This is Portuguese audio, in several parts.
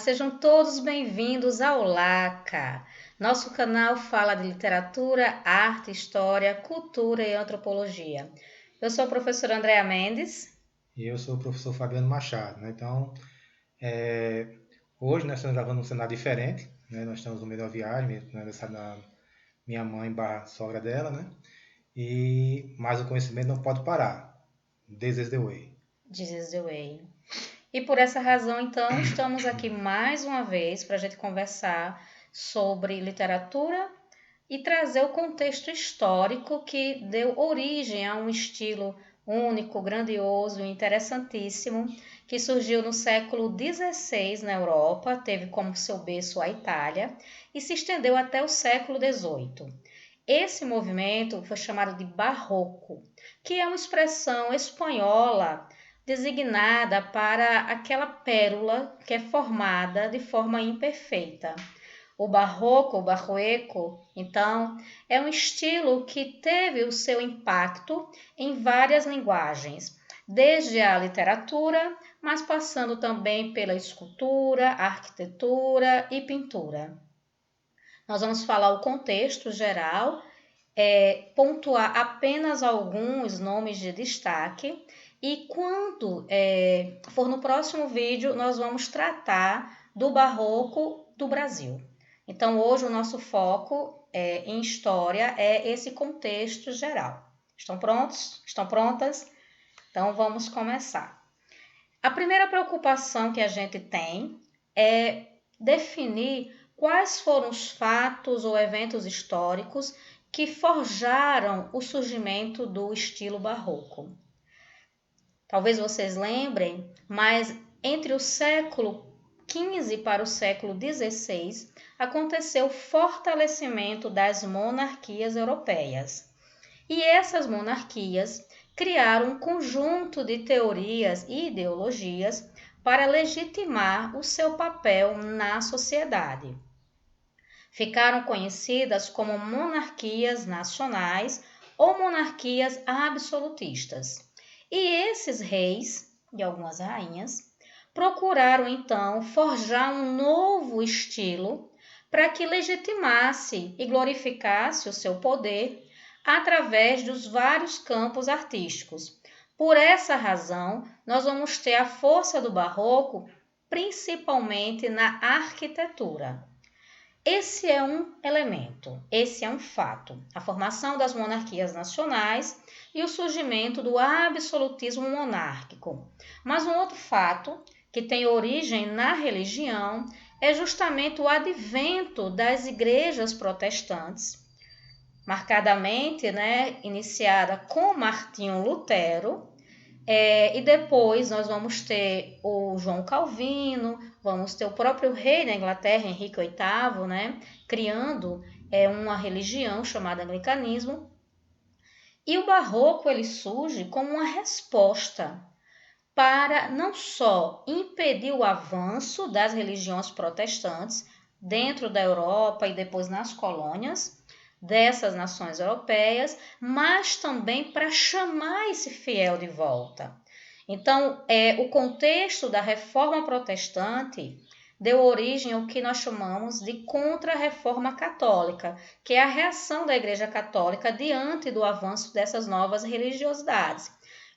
sejam todos bem-vindos ao LACA. Nosso canal fala de literatura, arte, história, cultura e antropologia. Eu sou a professora Andréa Mendes. E eu sou o professor Fabiano Machado, né? Então, hoje nós estamos gravando um cenário diferente, né? Nós estamos no meio da viagem, no aniversário da minha mãe barra sogra dela, né? Mas o conhecimento não pode parar. This is the way. This is the way. E por essa razão, então, estamos aqui mais uma vez para a gente conversar sobre literatura e trazer o contexto histórico que deu origem a um estilo único, grandioso e interessantíssimo, que surgiu no século XVI na Europa, teve como seu berço a Itália e se estendeu até o século XVIII. Esse movimento foi chamado de Barroco, que é uma expressão espanhola designada para aquela pérola que é formada de forma imperfeita. O barroco, o barroco, então, é um estilo que teve o seu impacto em várias linguagens, desde a literatura, mas passando também pela escultura, arquitetura e pintura. Nós vamos falar o contexto geral, pontuar apenas alguns nomes de destaque e quando for no próximo vídeo, nós vamos tratar do barroco do Brasil. Então, hoje o nosso foco em história é esse contexto geral. Estão prontos? Estão prontas? Então, vamos começar. A primeira preocupação que a gente tem é definir quais foram os fatos ou eventos históricos que forjaram o surgimento do estilo barroco. Talvez vocês lembrem, mas entre o século XV para o século XVI aconteceu o fortalecimento das monarquias europeias. E essas monarquias criaram um conjunto de teorias e ideologias para legitimar o seu papel na sociedade. Ficaram conhecidas como monarquias nacionais ou monarquias absolutistas. E esses reis e algumas rainhas procuraram então forjar um novo estilo para que legitimasse e glorificasse o seu poder através dos vários campos artísticos. Por essa razão, nós vamos ter a força do barroco principalmente na arquitetura. Esse é um elemento, esse é um fato, a formação das monarquias nacionais e o surgimento do absolutismo monárquico. Mas um outro fato, que tem origem na religião, é justamente o advento das igrejas protestantes, marcadamente, iniciada com Martinho Lutero, e depois nós vamos ter o João Calvino, vamos ter o próprio rei da Inglaterra, Henrique VIII, criando uma religião chamada anglicanismo. E o barroco ele surge como uma resposta para não só impedir o avanço das religiões protestantes dentro da Europa e depois nas colônias dessas nações europeias, mas também para chamar esse fiel de volta. Então, o contexto da reforma protestante deu origem ao que nós chamamos de contra-reforma católica, que é a reação da Igreja Católica diante do avanço dessas novas religiosidades.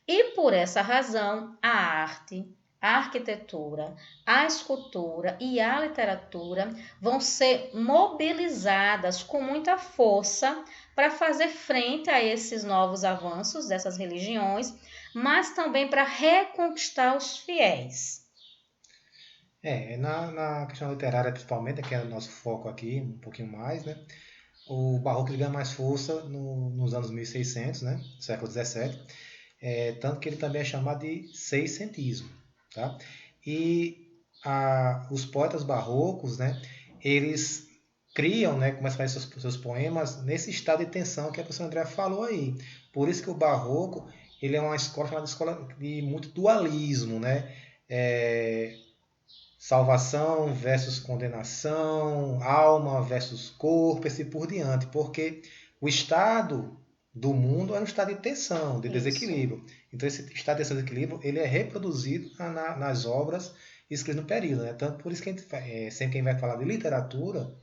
E por essa razão, a arte, a arquitetura, a escultura e a literatura vão ser mobilizadas com muita força para fazer frente a esses novos avanços dessas religiões, mas também para reconquistar os fiéis. Na questão literária principalmente, que é o nosso foco aqui, um pouquinho mais, né? O barroco ele ganha mais força nos anos 1600, né? Século XVII, tanto que ele também é chamado de seiscentismo, tá? E os poetas barrocos, né? Eles criam, né? Começam a fazer seus poemas nesse estado de tensão que a professora André falou aí. Por isso que o barroco ele é uma escola chamada de escola de muito dualismo, né? Salvação versus condenação, alma versus corpo, assim por diante, porque o estado do mundo é um estado de tensão, de desequilíbrio. Então esse estado de desequilíbrio ele é reproduzido nas obras escritos no período, né? Tanto por isso que sempre quem vai falar de literatura,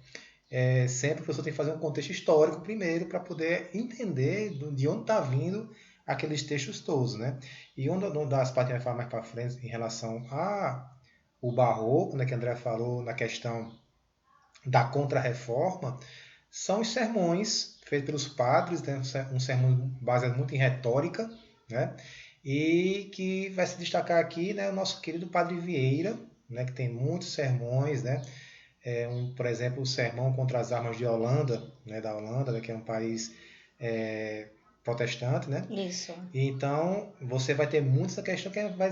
sempre o professor tem que fazer um contexto histórico primeiro para poder entender de onde está vindo aqueles textos todos, né? E uma das partes que vai falar mais para frente em relação ao barroco, né, que André falou na questão da Contra-Reforma, são os sermões feitos pelos padres, né, um sermão baseado muito em retórica, né, e que vai se destacar aqui, né, o nosso querido Padre Vieira, né, que tem muitos sermões, né, por exemplo, o sermão contra as armas de Holanda, né, da Holanda, né, que é um país protestante, né? Isso. Então, você vai ter muito essa questão que vai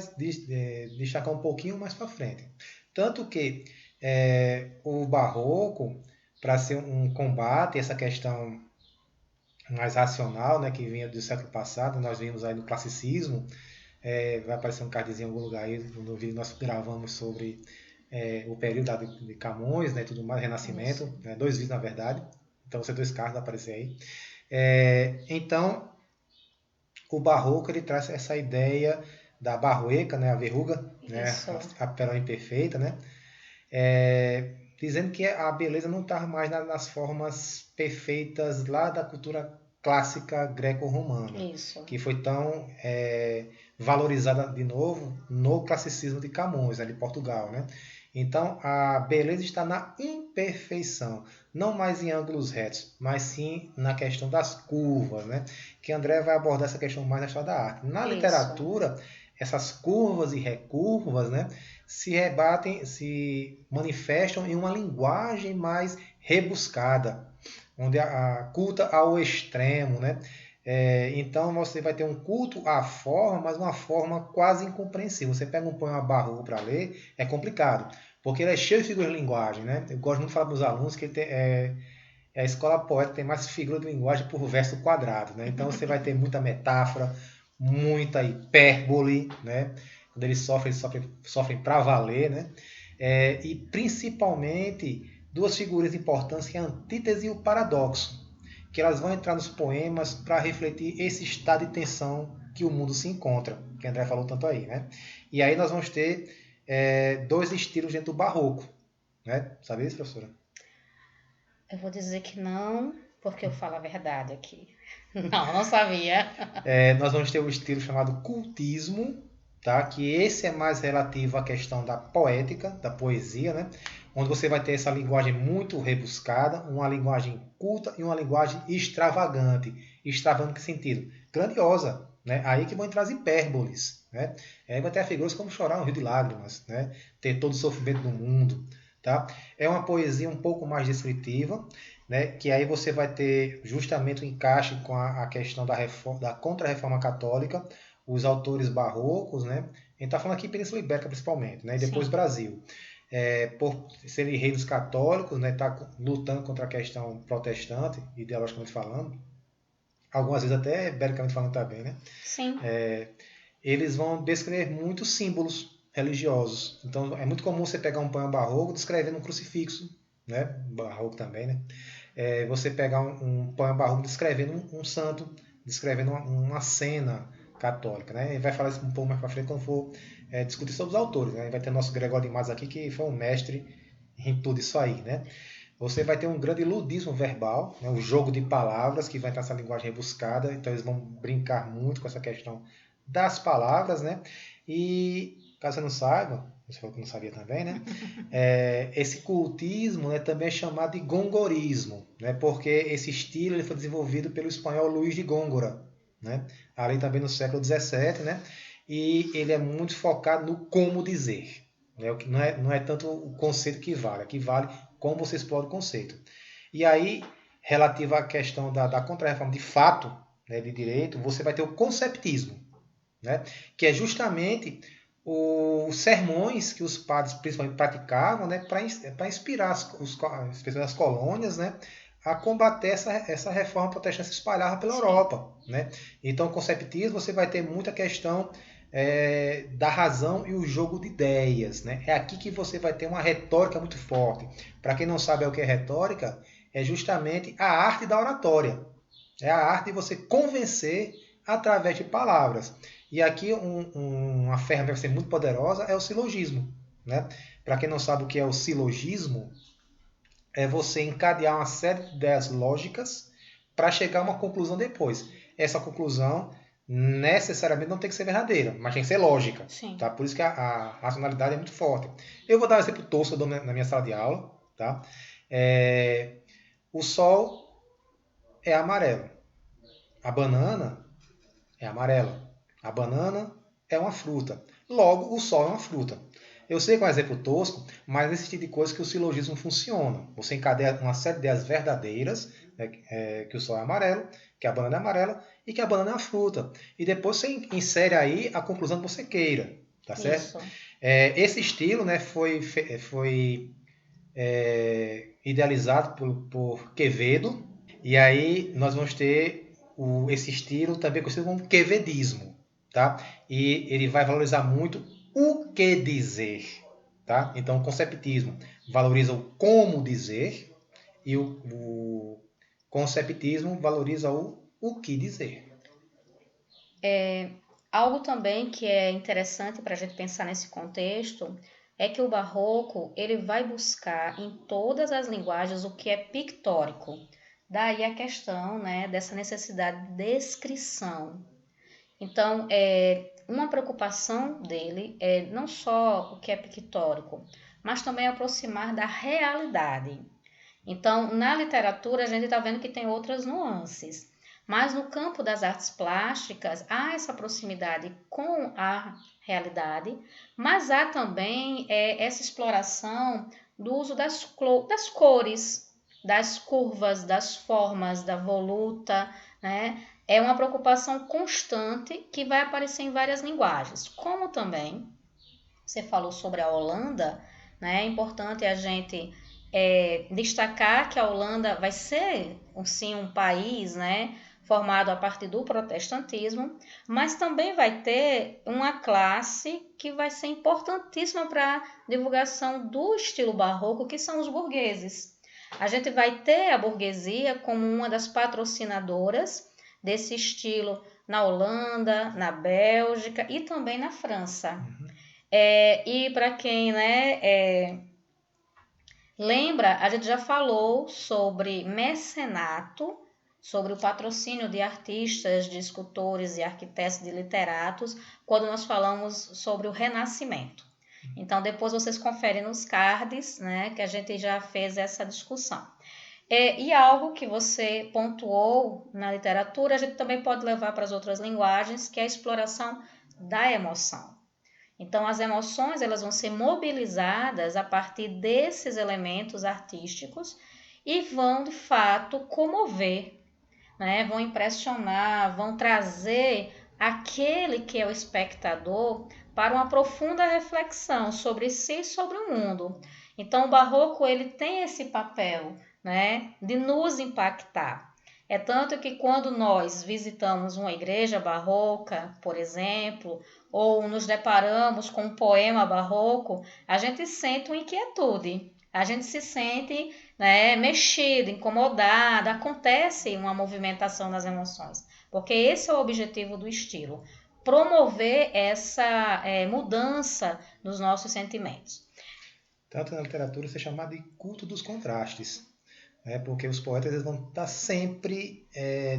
destacar um pouquinho mais para frente. Tanto que o barroco, para ser um combate, essa questão mais racional, né, que vinha do século passado, nós vimos aí no classicismo, vai aparecer um cardzinho em algum lugar aí, no vídeo nós gravamos sobre o período de Camões, né, tudo mais, Renascimento, né, 2 vídeos na verdade, então você 2 cards vai aparecer aí. Então, o barroco ele traz essa ideia da barroeca, né, a verruga, né, a pérola imperfeita, né, dizendo que a beleza não está mais nas formas perfeitas lá da cultura clássica greco-romana, que foi tão valorizada de novo no classicismo de Camões, né, de Portugal, né? Então a beleza está na imperfeição, não mais em ângulos retos, mas sim na questão das curvas, né? Que André vai abordar essa questão mais na história da arte. Na literatura, essas curvas e recurvas, né, se rebatem, se manifestam em uma linguagem mais rebuscada, onde culta ao extremo, né? Então você vai ter um culto à forma, mas uma forma quase incompreensível. Você pega um poema barroco para ler, é complicado, porque ele é cheio de figuras de linguagem, né? Eu gosto muito de falar para os alunos que a escola poética tem mais figura de linguagem por verso quadrado, né? Então você vai ter muita metáfora, muita hipérbole, né? Quando eles sofrem para valer, né? E principalmente duas figuras importantes, que é a antítese e o paradoxo, que elas vão entrar nos poemas para refletir esse estado de tensão que o mundo se encontra, que André falou tanto aí, né? E aí nós vamos ter 2 estilos dentro do barroco, né? Sabe isso, professora? Eu vou dizer que não, porque eu falo a verdade aqui. Não sabia. Nós vamos ter o estilo chamado cultismo, tá? Que esse é mais relativo à questão da poética, da poesia, né? Onde você vai ter essa linguagem muito rebuscada, uma linguagem culta e uma linguagem extravagante. Extravagante em que sentido? Grandiosa, né? Aí que vão entrar as hipérboles, né? Aí vai ter figuras como chorar um rio de lágrimas, né? Ter todo o sofrimento do mundo, tá? É uma poesia um pouco mais descritiva, né? Que aí você vai ter justamente o encaixe com a questão da Contra-Reforma Católica, os autores barrocos, né? A gente está falando aqui Península Ibérica principalmente, né? E depois Sim. Brasil. Por serem reinos católicos, né? Tá lutando contra a questão protestante, ideologicamente falando, algumas vezes até ibericamente falando também, né? Sim. Eles vão descrever muitos símbolos religiosos. Então é muito comum você pegar um poema barroco descrevendo um crucifixo, né? Barroco também, né? Você pegar um poema barroco descrevendo um santo, descrevendo uma cena católica, né? E vai falar isso um pouco mais para frente quando for discutir sobre os autores, né? Vai ter nosso Gregório de Matos aqui, que foi um mestre em tudo isso aí, né? Você vai ter um grande ludismo verbal, né? Um jogo de palavras que vai entrar nessa linguagem rebuscada, então eles vão brincar muito com essa questão das palavras, né? E caso você não saiba, você falou que não sabia também, né? Esse cultismo, né, também é chamado de gongorismo, né? Porque esse estilo ele foi desenvolvido pelo espanhol Luís de Góngora, né? Ali também no século XVII, né? E ele é muito focado no como dizer, né? Não é tanto o conceito que vale como você explora o conceito. E aí, relativo à questão da Contra-Reforma de fato, né, de direito, você vai ter o conceptismo, né? Que é justamente os sermões que os padres principalmente praticavam, né, para inspirar as pessoas das colônias, né, a combater essa reforma protestante que se espalhava pela Europa, né? Então, o conceptismo você vai ter muita questão da razão e o jogo de ideias, né? É aqui que você vai ter uma retórica muito forte. Para quem não sabe o que é retórica, é justamente a arte da oratória. É a arte de você convencer através de palavras. E aqui uma ferramenta que vai ser muito poderosa é o silogismo, né? Para quem não sabe o que é o silogismo, é você encadear uma série de ideias lógicas para chegar a uma conclusão depois. Essa conclusão necessariamente não tem que ser verdadeira, mas tem que ser lógica. Sim. Tá? Por isso que a racionalidade é muito forte. Eu vou dar um exemplo tosco na minha sala de aula. Tá? O sol é amarelo. A banana é amarela. A banana é uma fruta. Logo, o sol é uma fruta. Eu sei que é um exemplo tosco, mas nesse tipo de coisa que o silogismo funciona. Você encadeia uma série de ideias verdadeiras, né, que o sol é amarelo, que a banana é amarela e que a banana é uma fruta. E depois você insere aí a conclusão que você queira. Tá certo? Isso. Esse estilo, né, foi idealizado por Quevedo. E aí nós vamos ter esse estilo também conhecido como quevedismo, tá? E ele vai valorizar muito o que dizer, tá? Então o conceptismo valoriza o como dizer e o conceptismo valoriza o que dizer. Algo também que é interessante para a gente pensar nesse contexto é que o barroco ele vai buscar em todas as linguagens o que é pictórico. Daí a questão, né, dessa necessidade de descrição. Então, uma preocupação dele é não só o que é pictórico, mas também aproximar da realidade. Então, na literatura, a gente está vendo que tem outras nuances, mas no campo das artes plásticas, há essa proximidade com a realidade, mas há também essa exploração do uso das cores, das curvas, das formas, da voluta, né? É uma preocupação constante que vai aparecer em várias linguagens, como também você falou sobre a Holanda, né? É importante a gente destacar que a Holanda vai ser, sim, um país, né, formado a partir do protestantismo, mas também vai ter uma classe que vai ser importantíssima para a divulgação do estilo barroco, que são os burgueses. A gente vai ter a burguesia como uma das patrocinadoras desse estilo na Holanda, na Bélgica e também na França. Uhum. E para quem, né, lembra, a gente já falou sobre mecenato, sobre o patrocínio de artistas, de escultores, de arquitetos, de literatos, quando nós falamos sobre o Renascimento. Então, depois vocês conferem nos cards, né, que a gente já fez essa discussão. E algo que você pontuou na literatura, a gente também pode levar para as outras linguagens, que é a exploração da emoção. Então, as emoções elas vão ser mobilizadas a partir desses elementos artísticos e vão, de fato, comover, né? Vão impressionar, vão trazer aquele que é o espectador para uma profunda reflexão sobre si e sobre o mundo. Então, o barroco ele tem esse papel, né, de nos impactar. É tanto que quando nós visitamos uma igreja barroca, por exemplo, ou nos deparamos com um poema barroco, a gente sente uma inquietude, a gente se sente, né, mexido, incomodado, acontece uma movimentação nas emoções, porque esse é o objetivo do estilo, promover essa mudança nos nossos sentimentos. Tanto na literatura ser chamado de culto dos contrastes, né? Porque os poetas eles vão estar sempre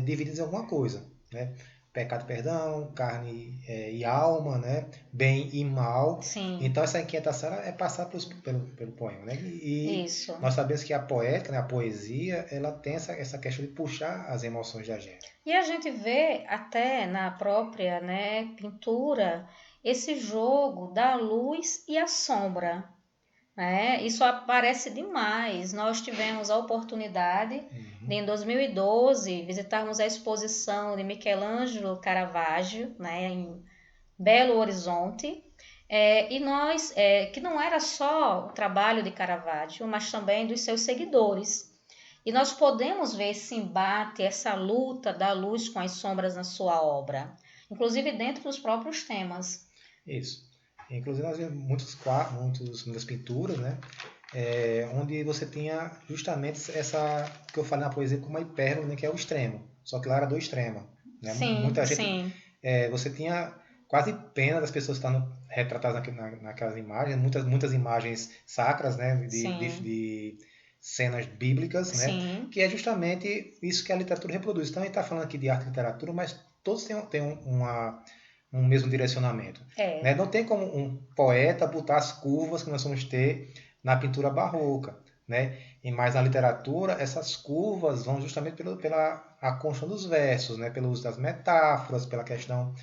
divididos em alguma coisa, né? Pecado e perdão, carne e alma, né? Bem e mal. Sim, Então essa inquietação é passar pelo poema, né? E isso. nós sabemos que a poética, né, a poesia, ela tem essa questão de puxar as emoções da gente. E a gente vê até na própria, né, pintura esse jogo da luz e a sombra. Isso aparece demais. Nós tivemos a oportunidade de, Uhum. em 2012, visitarmos a exposição de Michelangelo Caravaggio, né, em Belo Horizonte. E nós, que não era só o trabalho de Caravaggio, mas também dos seus seguidores. E nós podemos ver esse embate, essa luta da luz com as sombras na sua obra, inclusive dentro dos próprios temas. Isso. Inclusive nós vimos muitas pinturas, né? Onde você tinha justamente essa que eu falei na poesia como uma hipérbole, né, que é o extremo. Só que lá era do extremo. Né? Sim, Muita gente, sim, você tinha quase pena das pessoas estarem retratadas naquelas imagens, muitas imagens sacras, né, Sim, de cenas bíblicas, né, sim, que é justamente isso que a literatura reproduz. Então a gente está falando aqui de arte e literatura, mas todos têm um mesmo direcionamento. Né? é, Não tem como um poeta botar as curvas que nós vamos ter na pintura barroca. Né? E mais na literatura, essas curvas vão justamente pela a construção dos versos, né? Pelo uso das metáforas, pela questão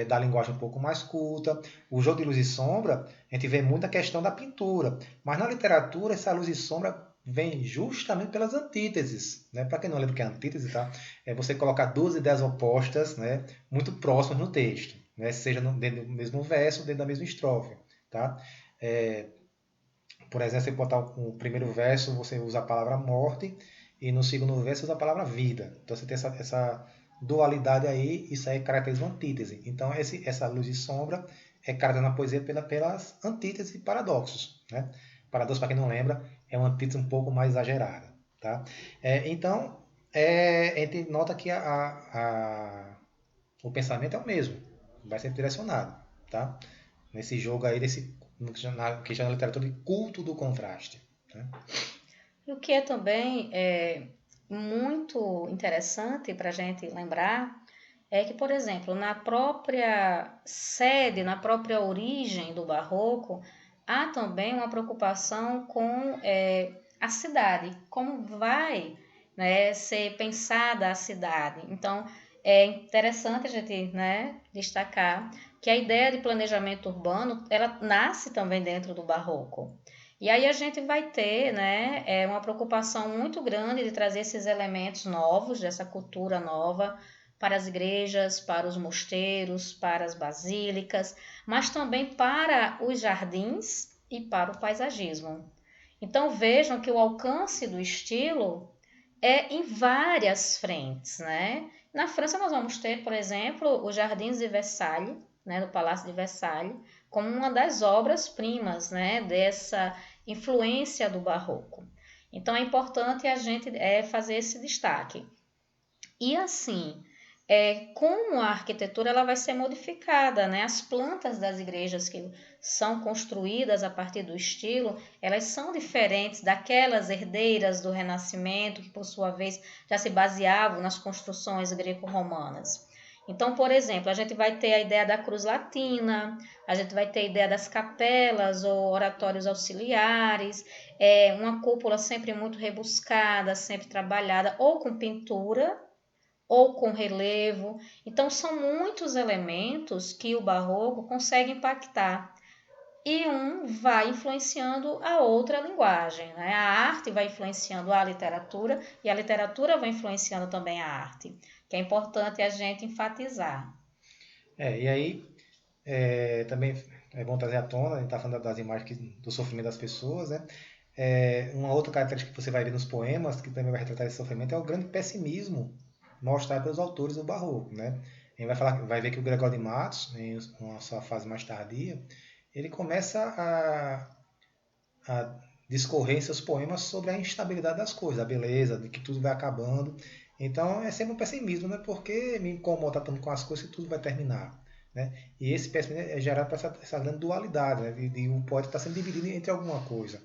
da linguagem um pouco mais culta. O jogo de luz e sombra, a gente vê muita questão da pintura. Mas na literatura, essa luz e sombra vem justamente pelas antíteses. Né? Para quem não lembra o que é antítese, tá? É você colocar duas ideias opostas, né? Muito próximas no texto. Né? Seja dentro do mesmo verso, dentro da mesma estrofe. Tá? É, por exemplo, você botar o primeiro verso, você usa a palavra morte, e no segundo verso usa a palavra vida. Então você tem essa dualidade aí, isso aí caracteriza uma antítese. Então essa luz e sombra é caracterizada na poesia pelas antíteses e paradoxos. Né? Paradoxo, para quem não lembra, é uma antítese um pouco mais exagerada. Tá? Então, a gente nota que o pensamento é o mesmo, vai ser direcionado. Tá? Nesse jogo aí, que chama na literatura de culto do contraste. Né? E o que é também muito interessante para a gente lembrar é que, por exemplo, na própria sede, na própria origem do barroco, há também uma preocupação com a cidade, como vai, né, ser pensada a cidade. Então, é interessante a gente, né, destacar que a ideia de planejamento urbano, ela nasce também dentro do barroco. E aí a gente vai ter, né, uma preocupação muito grande de trazer esses elementos novos, dessa cultura nova, para as igrejas, para os mosteiros, para as basílicas, mas também para os jardins e para o paisagismo. Então vejam que o alcance do estilo é em várias frentes, né? Na França nós vamos ter, por exemplo, os Jardins de Versalhes, né, do Palácio de Versalhes, como uma das obras-primas, né, dessa influência do barroco. Então é importante a gente fazer esse destaque. E assim, como a arquitetura ela vai ser modificada, né? As plantas das igrejas que são construídas a partir do estilo, elas são diferentes daquelas herdeiras do Renascimento, que por sua vez já se baseavam nas construções greco-romanas. Então, por exemplo, a gente vai ter a ideia da cruz latina, a gente vai ter a ideia das capelas ou oratórios auxiliares, uma cúpula sempre muito rebuscada, sempre trabalhada, ou com pintura, ou com relevo. Então, são muitos elementos que o barroco consegue impactar. E um vai influenciando a outra linguagem. Né? A arte vai influenciando a literatura e a literatura vai influenciando também a arte, que é importante a gente enfatizar. E aí também é bom trazer à tona, a gente está falando das imagens do sofrimento das pessoas, né? Uma outra característica que você vai ver nos poemas, que também vai retratar esse sofrimento, é o grande pessimismo mostrado pelos autores do barroco, né? A gente vai ver que o Gregório de Matos, em uma sua fase mais tardia, ele começa a discorrer em seus poemas sobre a instabilidade das coisas, a beleza, de que tudo vai acabando. Então é sempre um pessimismo, né? Porque me incomoda tanto com as coisas que tudo vai terminar. Né? E esse pessimismo é gerado por essa grande dualidade, né? de o poeta estar sendo dividido entre alguma coisa.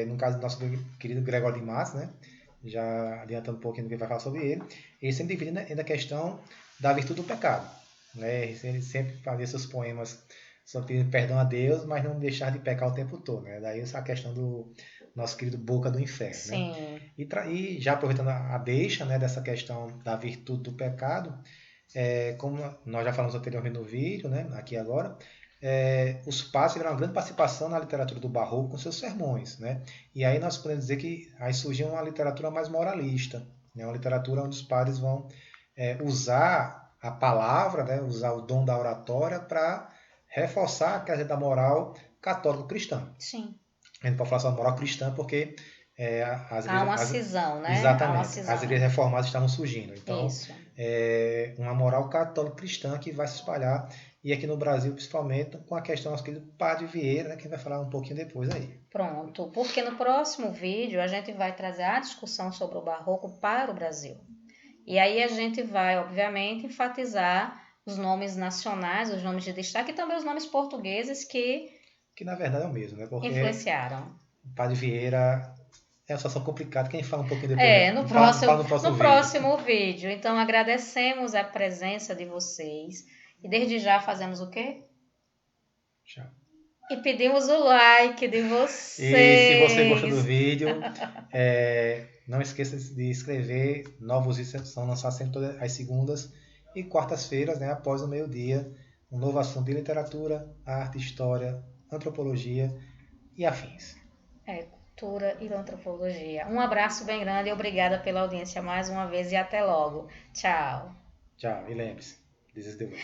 No caso do nosso querido Gregório de Matos, né? Já adiantando um pouquinho do que vai falar sobre ele sempre divide entre a questão da virtude do pecado. Né? Ele sempre fazia seus poemas só pedindo perdão a Deus, mas não deixar de pecar o tempo todo. Né? Daí essa questão do nosso querido Boca do Inferno. Né? Sim, E já aproveitando a deixa, né, dessa questão da virtude do pecado, como nós já falamos anteriormente no vídeo, né, aqui agora, os padres tiveram uma grande participação na literatura do Barroco com seus sermões. Né? E aí nós podemos dizer que aí surgiu uma literatura mais moralista, né? Uma literatura onde os padres vão usar a palavra, né, usar o dom da oratória para reforçar a questão da moral católico-cristã. sim. A gente pode falar só moral cristã porque as Há igrejas, uma cisão, né? Há uma exatamente, as igrejas cisão. reformadas estavam surgindo. Então, Isso. uma moral católico-cristã que vai se espalhar, e aqui no Brasil, principalmente, com a questão do Padre Vieira, né, que vai falar um pouquinho depois aí. Pronto, porque no próximo vídeo a gente vai trazer a discussão sobre o barroco para o Brasil. E aí a gente vai, obviamente, enfatizar os nomes nacionais, os nomes de destaque e também os nomes portugueses que Que na verdade é o mesmo, né? Porque influenciaram. Padre Vieira é uma situação complicada. Quem fala um pouquinho depois, No fala no próximo no vídeo. próximo vídeo. Então, agradecemos a presença de vocês. E desde já fazemos o quê? Tchau. E pedimos o like de E se você gostou do vocês. vídeo, não esqueça de inscrever. Novos vídeos são lançados sempre todas as segundas e quartas-feiras, né, após o meio-dia. Um novo assunto de literatura, arte, história, antropologia e afins. Cultura e antropologia. Um abraço bem grande e obrigada pela audiência mais uma vez e até logo. Tchau. Tchau, e lembre-se, this is the way.